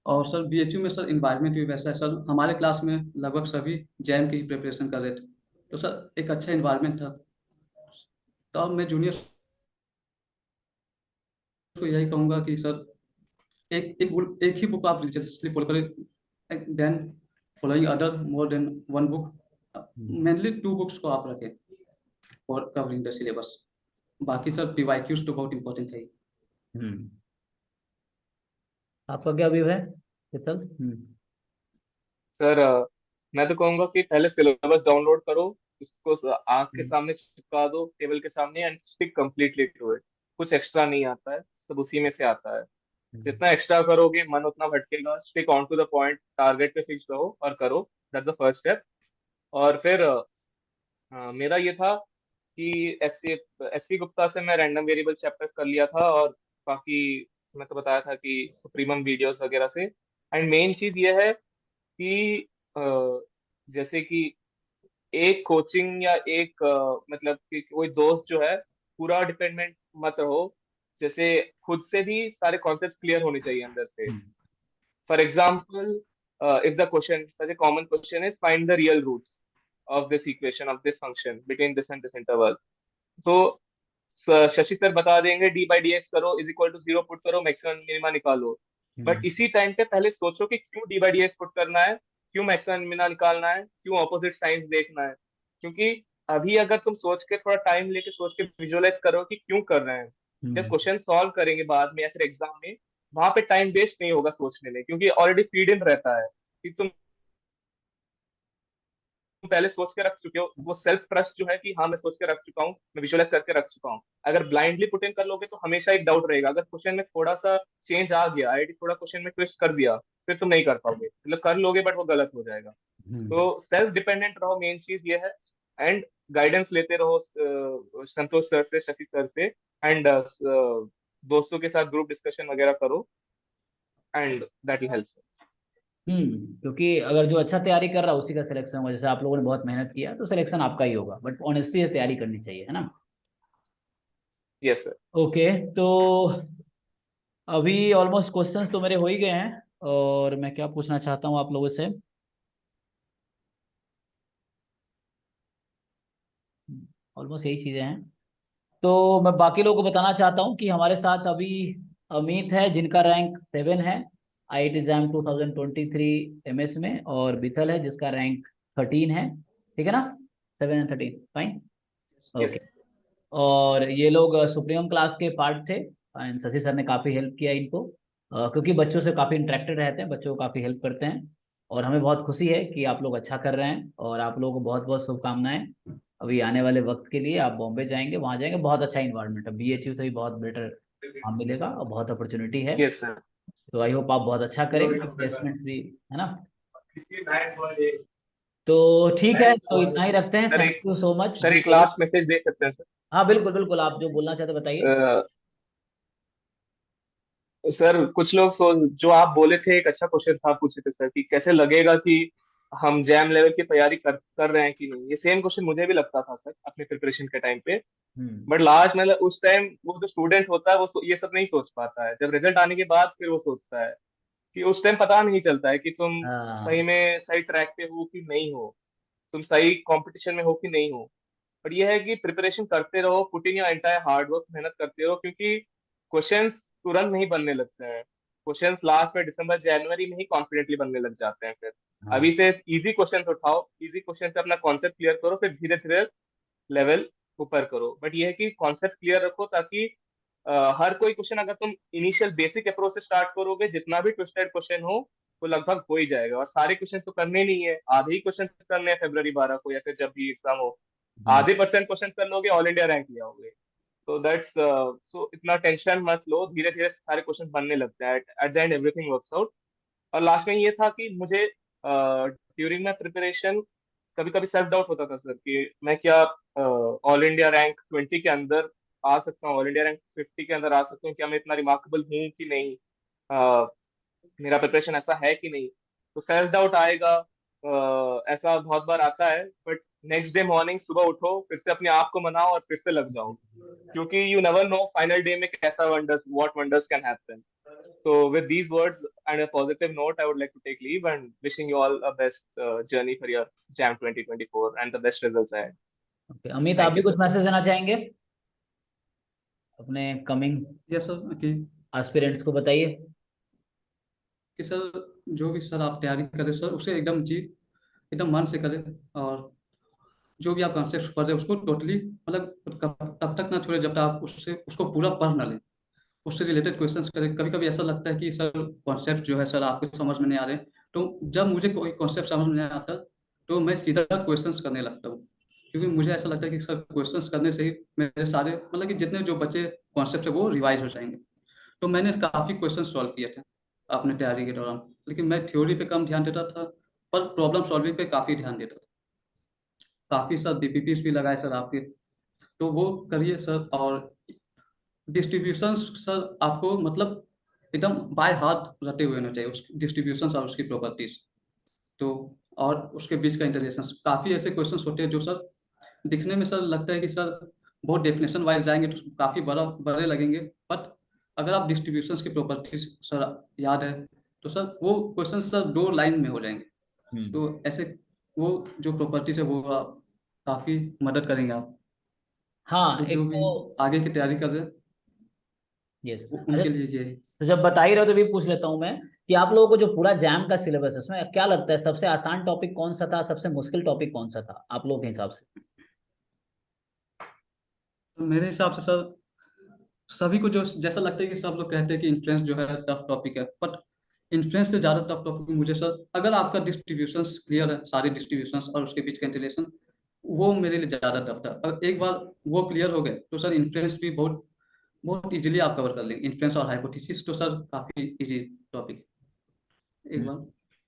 और सर बीएचयू में सर इन्वायरमेंट भी वैसा है सर, हमारे क्लास में लगभग सभी जैम की ही प्रिपरेशन कर रहे थे, तो सर एक अच्छा इन्वायरमेंट था। तो अब मैं जूनियर को यही कहूँगा कि सर एक ही बुक आप रिलीजियसली फॉलो करें, then following other more than one book, hmm mainly two books को आप रखें फॉर कवरिंग द सिलेबस। बाकी सर पीवाईक्यूज तो बहुत इंपॉर्टेंट है ही। हम्म। आपका क्या व्यू है शीतल? सर मैं तो कहूंगा कि पहले सिलेबस डाउनलोड करो, उसको आंख के सामने चिपका दो, टेबल के सामने, and stick completely to it. कुछ एक्स्ट्रा नहीं आता है, सब उसी में से आता है। हम्म जितना एक्स्ट्रा करोगे मन उतना भटकेगा। Stick on to the point, target पे फिक्स रहो और करो। That's the first step. और फिर मेरा ये था कि एस सी गुप्ता से मैं रैंडम वेरिएबल चैप्टर्स कर लिया था, और बाकी मैं तो बताया था कि सुप्रीमम वीडियोस वगैरह से। एंड मेन चीज ये है कि अ, जैसे कि एक कोचिंग या एक मतलब कि कोई दोस्त जो है, पूरा डिपेंडेंट मत रहो। जैसे खुद से भी सारे कॉन्सेप्ट्स क्लियर होने चाहिए अंदर से। हम्म For example, if the question, such a common question is find the real roots of this equation of this function between this and this interval. तो शशि सर बता देंगे डी बाई डी एक्स करो is equal to zero put करो, maximum minima निकालो। But hmm इसी time पे पहले सोचो कि क्यों D by D X put करना है, क्यों मैक्सिमम मिनिमा निकालना है, क्यों ऑपोजिट साइंस देखना है। क्योंकि अभी अगर तुम सोच के थोड़ा टाइम लेके सोच के विजुअलाइज करो कि क्यों कर रहे हैं, जब हम्म क्वेश्चन सॉल्व करेंगे बाद में या फिर एग्जाम में, वहां पे टाइम वेस्ट नहीं होगा सोचने में, क्योंकि ऑलरेडी फीड इन रहता है कि तुम पहले सोच के रख चुके हो। वो सेल्फ ट्रस्ट जो है कि हाँ मैं सोच के रख चुका हूँ, मैं विजुअलाइज करके रख चुका हूँ। अगर ब्लाइंडली पुट इन कर लोगे तो हमेशा एक डाउट रहेगा। अगर क्वेश्चन में थोड़ा सा चेंज आ गया, आईआईटी थोड़ा क्वेश्चन में ट्विस्ट कर दिया, फिर तुम नहीं कर पाओगे। मतलब कर लोगे बट वो गलत हो जाएगा। हम्म तो सेल्फ डिपेंडेंट रहो, मेन चीज ये है। एंड गाइडेंस लेते रहो संतोष सर से, शशि सर से। एंड दोस्तों के साथ ग्रुप डिस्कशन वगैरह करो, एंड दैट विल हेल्प। क्योंकि अगर जो अच्छा तैयारी कर रहा है उसी का सिलेक्शन होगा। जैसे आप लोगों ने बहुत मेहनत किया तो सिलेक्शन आपका ही होगा, बट ऑनेस्टली से तैयारी करनी चाहिए, है ना? Yes sir. ओके, तो अभी ऑलमोस्ट क्वेश्चंस तो मेरे हो ही गए हैं, और मैं क्या पूछना चाहता हूँ आप लोगों से। ऑलमोस्ट यही चीज़ें हैं। तो मैं बाकी लोगों को बताना चाहता हूँ कि हमारे साथ अभी अमित है, जिनका रैंक 7 है आईआईटी एग्जाम 2023 एमएस में, और बिथल है जिसका रैंक 13 है। ठीक है ना? 7 एंड 13, फाइन। यस। ओके। और ये लोग सुप्रीम क्लास के पार्ट थे, एंड शशि सर ने काफ़ी हेल्प किया इनको, क्योंकि बच्चों से काफ़ी इंटरेक्टेड रहते हैं, बच्चों को काफ़ी हेल्प करते हैं। और हमें बहुत खुशी है कि आप लोग अच्छा कर रहे हैं, और आप लोगों को बहुत बहुत शुभकामनाएं। अभी आने वाले वक्त के लिए आप बॉम्बे जाएंगे, वहाँ जाएंगे, बहुत अच्छा इन्वायरमेंट है, बीएचयू से भी बहुत बेटर काम मिलेगा और बहुत अपॉर्चुनिटी है। Yes sir. तो आई होप आप बहुत अच्छा करें, प्लेसमेंट भी, है ना? तो ठीक है, तो इतना ही रखते हैं। सर थैंक एक यू सो मच। सर जी एक बोलिए। लास्ट मैसेज दे सकते हैं हाँ बिल्कुल बिल्कुल, आप जो बोलना चाहते हैं बताइए। सर? सर कुछ लोग जो आप बोले थे, एक अच्छा क्वेश्चन था, पूछे थे सर कि कैसे लगेगा कि हम जैम लेवल की तैयारी कर रहे हैं कि नहीं। ये सेम क्वेश्चन मुझे भी लगता था सर अपने प्रिपरेशन के टाइम पे। हम्म बट लास्ट मतलब उस टाइम वो जो स्टूडेंट होता है वो ये सब नहीं सोच पाता है। जब रिजल्ट आने के बाद फिर वो सोचता है कि उस टाइम पता नहीं चलता है कि तुम सही हाँ में सही ट्रैक पे हो कि नहीं हो, तुम सही कंपटीशन में हो कि नहीं हो। पर यह है कि प्रिपरेशन करते रहो, put in your entire hard work, मेहनत करते रहो, क्योंकि क्वेश्चंस तुरंत नहीं बनने लगते हैं। क्वेश्चंस लास्ट में दिसंबर जनवरी में ही कॉन्फिडेंटली बनने लग जाते हैं। फिर हाँ। अभी से इजी क्वेश्चंस उठाओ, इजी क्वेश्चन से अपना कॉन्सेप्ट क्लियर करो, फिर धीरे धीरे लेवल ऊपर करो। बट ये है कि कॉन्सेप्ट क्लियर रखो, ताकि हर कोई क्वेश्चन अगर तुम इनिशियल बेसिक अप्रोच से स्टार्ट करोगे, जितना भी ट्विस्टेड क्वेश्चन हो वो लगभग हो ही जाएगा। और सारे क्वेश्चन तो करने नहीं है, आधे ही क्वेश्चन करने हैं February 12 को या फिर जब भी एग्जाम हो। हम्म आधे परसेंट क्वेश्चन कर लोगे, ऑल इंडिया रैंक ले आओगे। तो दैट्स सो इतना टेंशन मत लो, धीरे धीरे सारे क्वेश्चन बनने लगते हैं। At the end everything works out. और लास्ट में ये था कि मुझे ड्यूरिंग माई प्रिपरेशन कभी कभी सेल्फ डाउट होता था सर कि मैं क्या ऑल इंडिया रैंक 20 के अंदर आ सकता हूँ, ऑल इंडिया रैंक 50 के अंदर आ सकता हूँ, क्या मैं इतना रिमार्केबल हूँ कि नहीं, मेरा प्रिपरेशन ऐसा है कि नहीं। तो सेल्फ डाउट आएगा, ऐसा बहुत बार आता है। बट नेक्स्ट डे मॉर्निंग सुबह उठो, फिर से अपने आप को मनाओ और फिर से लग जाओ, क्योंकि you never know final day में कैसा wonders what wonders can happen. So with these words and a positive note, I would like to take leave and wishing you all a best journey for your JAM 2024 and the best results ahead. Okay Amit, आप Thank भी you, कुछ sir. Message देना चाहेंगे अपने coming yes sir कि aspirants को? बताइए। Sir जो भी सर आप तैयारी करें सर उसे एकदम जी एकदम मन से करें, और जो भी आप कॉन्सेप्ट पढ़ रहे हैं उसको टोटली मतलब तब तक ना छोड़े जब तक आप उससे उसको पूरा पढ़ ना लें। उससे रिलेटेड क्वेश्चंस करें। कभी कभी ऐसा लगता है कि सर कॉन्सेप्ट जो है सर आपको समझ में नहीं आ रहे, तो जब मुझे कोई कॉन्सेप्ट समझ में नहीं आता तो मैं सीधा क्वेश्चंस करने लगता हूँ, क्योंकि मुझे ऐसा लगता है कि सर क्वेश्चंस करने से ही मेरे सारे मतलब कि जितने जो बच्चे कॉन्सेप्ट है वो रिवाइज हो जाएंगे। तो मैंने काफ़ी क्वेश्चन सॉल्व किए थे अपने तैयारी के दौरान, लेकिन मैं थ्योरी पे कम ध्यान देता था पर प्रॉब्लम सॉल्विंग पे काफ़ी ध्यान देता था। काफ़ी सर बीपीपीस भी लगाए सर आपके, तो वो करिए सर। और डिस्ट्रीब्यूशंस सर आपको मतलब एकदम बाय हार्ट रटे हुए होने चाहिए, उसकी डिस्ट्रीब्यूशंस और उसकी प्रॉपर्टीज। तो और उसके बीच का इंटरेक्शंस, काफ़ी ऐसे क्वेश्चंस होते हैं जो सर दिखने में सर लगता है कि सर बहुत डेफिनेशन वाइज जाएंगे तो काफ़ी बड़े लगेंगे, बट अगर आप डिस्ट्रीब्यूशंस की प्रॉपर्टीज सर याद है तो सर वो क्वेश्चन सर 2 लाइन में हो जाएंगे। हम्म। तो ऐसे वो जो प्रॉपर्टीज है वो आप काफ़ी मदद करेंगे आप। हाँ तो एक जो भी तो आगे की तैयारी कर रहे हैं यस। अच्छा, उनके लिए ये तो जब बता ही रहे हो तो भी पूछ लेता हूँ मैं कि आप लोगों को जो पूरा जैम का सिलेबस है उसमें क्या लगता है सबसे आसान टॉपिक कौन सा था, सबसे मुश्किल टॉपिक कौन सा था आप लोगों के हिसाब से? तो मेरे हिसाब से सर सभी को जो जैसा लगता है कि सब लोग कहते हैं कि इन्फ्लुएंस जो है टफ टॉपिक है, बट इन्फ्लुएंस से ज़्यादा टफ टॉपिक मुझे सर अगर आपका डिस्ट्रीब्यूशंस क्लियर है, सारे डिस्ट्रीब्यूशंस और उसके बीच का इंटरेक्शन, वो मेरे लिए ज़्यादा टफ था। अगर एक बार वो क्लियर हो गए तो सर इन्फ्लुएंस भी बहुत बहुत इजीली आप कवर कर लेंगे। इन्फ्लुएंस और हाइपोथेसिस तो सर काफ़ी इजी टॉपिक एक हम्म। बार।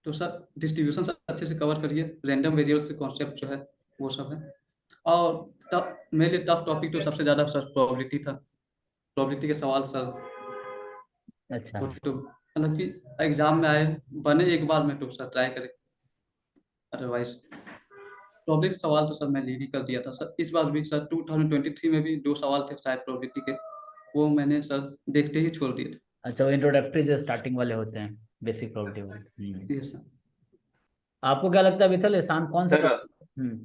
तो सर डिस्ट्रीब्यूशन अच्छे से कवर करिए, रैंडम वेरिएबल्स के कॉन्सेप्ट जो है वो सब है। और टफ मेरे लिए टफ टॉपिक तो सबसे ज़्यादा सर प्रोबेबिलिटी था। प्रोबेबिलिटी के सवाल सर अच्छा। वो तो मतलब कि एग्जाम में आए बने एक बार में तो सर ट्राई करें, अदरवाइज प्रोबेबिलिटी सवाल तो सर मैं लीव ही कर दिया था सर। इस बार भी सर 2023 में भी 2 सवाल थे शायद प्रोबेबिलिटी के, वो मैंने सर देखते ही छोड़ दिए थे। अच्छा, वो इंट्रोडक्टरी जो स्टार्टिंग वाले होते हैं, बेसिक प्रोबेबिलिटी वाले। ये सर आपको क्या लगता है विथल, एहसान कौन सा सर टॉपिक? हम्म।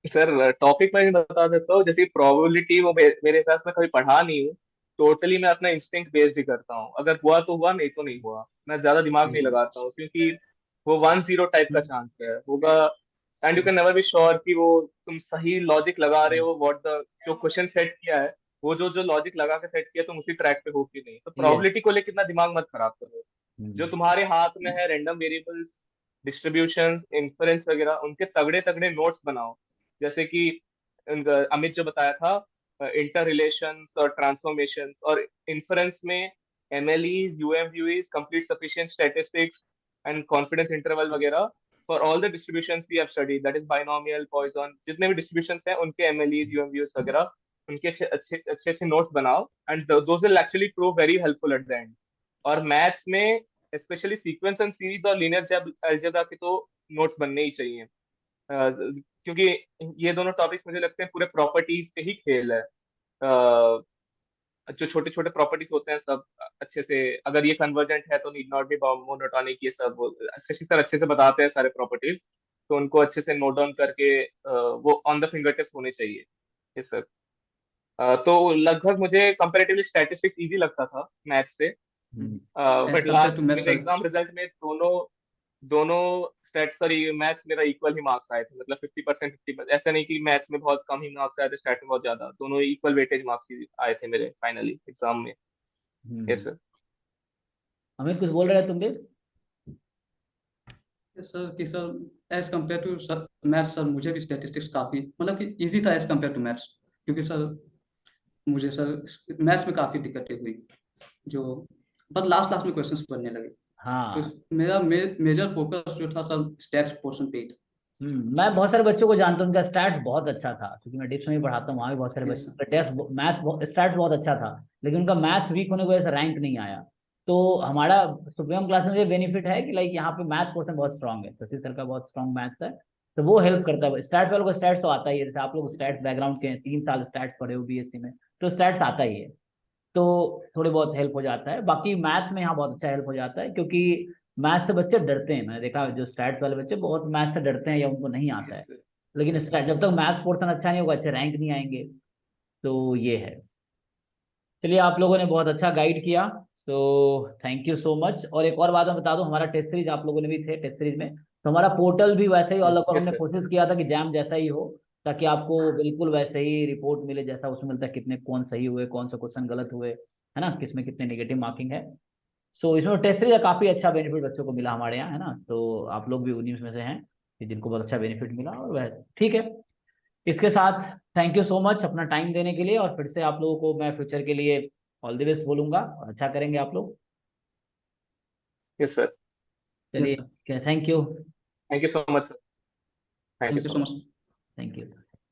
सर टॉपिक मैं बता देता हूँ। जैसे प्रोबेबिलिटी वो मेरे हिसाब से मैं कभी पढ़ा नहीं हूँ। टोटली मैं अपना इंस्टिंक्ट बेस्ड ही करता हूँ। अगर हुआ तो हुआ, नहीं तो नहीं हुआ। मैं ज्यादा दिमाग नहीं लगाता हूँ क्योंकि वो 1-0 टाइप का चांस है होगा। And you can never be sure कि वो तुम सही लॉजिक लगा रहे हो। व्हाट द जो क्वेश्चन सेट किया है, वो जो जो लॉजिक लगा के सेट किया तुम उसी ट्रैक पे हो कि नहीं। तो यस। प्रोबेबिलिटी को लेकर इतना दिमाग मत खराब करो। जो तुम्हारे हाथ में है, रैंडम वेरिएबल्स, डिस्ट्रीब्यूशंस, इन्फरेंस वगैरह, उनके तगड़े तगड़े नोट्स बनाओ। जैसे कि अमित जो बताया था, इंटर रिलेशंस और ट्रांसफॉर्मेशंस, और इन्फरेंस में MLEs, UMVUEs, complete sufficient statistics and confidence interval वगैरह for all the distributions we have studied, that is binomial, Poisson, जितने भी डिस्ट्रीब्यूशंस हैं उनके एमएलईज, यूएमव्यूज वगैरह, उनके अच्छे अच्छे अच्छे अच्छे नोट्स बनाओ। And those will actually prove very helpful at the end. और मैथ्स में स्पेशली सीक्वेंस एंड सीरीज और लीनियर अलजेब्रा के तो नोट्स बनने ही चाहिए। क्योंकि ये दोनों टॉपिक्स मुझे लगते हैं पूरे प्रॉपर्टीज पे ही खेल है। जो छोटे छोटे प्रॉपर्टीज होते हैं सब अच्छे से, अगर ये कन्वर्जेंट है तो नीड नॉट बी मोनोटोनिक, ये सब स्पेशली सर अच्छे से बताते हैं सारे प्रॉपर्टीज। तो उनको अच्छे से नोट डाउन करके वो ऑन द फिंगर टिप्स होने चाहिए ये सब। तो लगभग मुझे कंपैरेटिवली स्टैटिस्टिक्स इजी लगता था मैथ्स से। As but compare last two math मेरे सर। एग्जाम रिजल्ट में दोनों दोनों स्टैट्स और मैथ्स मेरा इक्वल ही मार्क्स आए थे। मतलब 50%, 50%। ऐसा नहीं कि मैथ्स में बहुत कम ही मार्क्स आए थे, स्टैट्स में बहुत ज्यादा। दोनों इक्वल वेटेज मार्क्स ही आए थे मेरे फाइनली एग्जाम में। Yes sir. अमित कुछ बोल रहे हैं तुम भी? सर कि sir as compared to sir maths sir मुझे भी स्टैटिस्टिक्स काफ़ी मतलब कि इजी था एज कम्पेयर टू मैथ्स, क्योंकि सर मुझे सर मैथ्स में काफ़ी दिक्कतें हुई जो पर लास्ट लास्ट में क्वेश्चंस बनने लगे। तो हाँ। मेरा मेजर फोकस जो था सर स्टैट्स पोर्शन पे ही था। मैं बहुत सारे बच्चों को जानता हूँ उनका स्टैट्स बहुत अच्छा था, क्योंकि मैं डिप्स में भी पढ़ाता हूँ, वहाँ भी बहुत सारे यस सर। बच्चे टेस्ट मैथ्स स्टैट्स बहुत अच्छा था, लेकिन उनका मैथ्स वीक होने की वजह से रैंक नहीं आया। तो हमारा सुप्रीम क्लास में ये बेनिफिट है कि लाइक यहाँ पे मैथ्स पोर्शन बहुत स्ट्रांग है, शशि सर का बहुत स्ट्रांग मैथ्स है, तो वो हेल्प करता है। स्टैट्स वालों को स्टैट्स तो आता ही है, जैसे आप लोग स्टैट्स बैकग्राउंड के 3 साल स्टैट्स पढ़े हो बीएससी में, तो स्टैट्स आता ही है। तो थोड़ी बहुत हेल्प हो जाता है। बाकी मैथ्स में यहाँ बहुत अच्छा हेल्प हो जाता है, क्योंकि मैथ्स से बच्चे डरते हैं। मैंने देखा जो स्टैट्स वाले बच्चे बहुत मैथ्स से डरते हैं या उनको नहीं आता है। लेकिन जब तक मैथ्स पोर्शन अच्छा नहीं होगा, अच्छे रैंक नहीं आएंगे। तो ये है। चलिए, आप लोगों ने बहुत अच्छा गाइड किया, तो थैंक यू सो मच। और एक और बात मैं बता दूं, हमारा टेस्ट सीरीज आप लोगों ने भी थे टेस्ट सीरीज में, तो हमारा पोर्टल भी वैसे ही यस लगभग यस हमने सर। कोशिश किया था कि जैम जैसा ही हो, ताकि आपको बिल्कुल वैसे ही रिपोर्ट मिले जैसा उसमें मिलता है, कितने कौन सही हुए, कौन से क्वेश्चन गलत हुए, है ना, किसमें कितने नेगेटिव मार्किंग है। सो इसमें टेस्ट सीरीज का काफी अच्छा बेनिफिट बच्चों को मिला हमारे यहाँ, है ना। तो आप लोग भी उन्हीं में से हैं कि जिनको बहुत अच्छा बेनिफिट मिला, और वह ठीक है। इसके साथ थैंक यू सो मच अपना टाइम देने के लिए, और फिर से आप लोगों को मैं फ्यूचर के लिए ऑल द बेस्ट बोलूंगा, और अच्छा करेंगे आप लोग। Yes sir. यस सर, चलिए, thank you. Thank you so much sir. Thank you thank you so so much. Much. Thank you.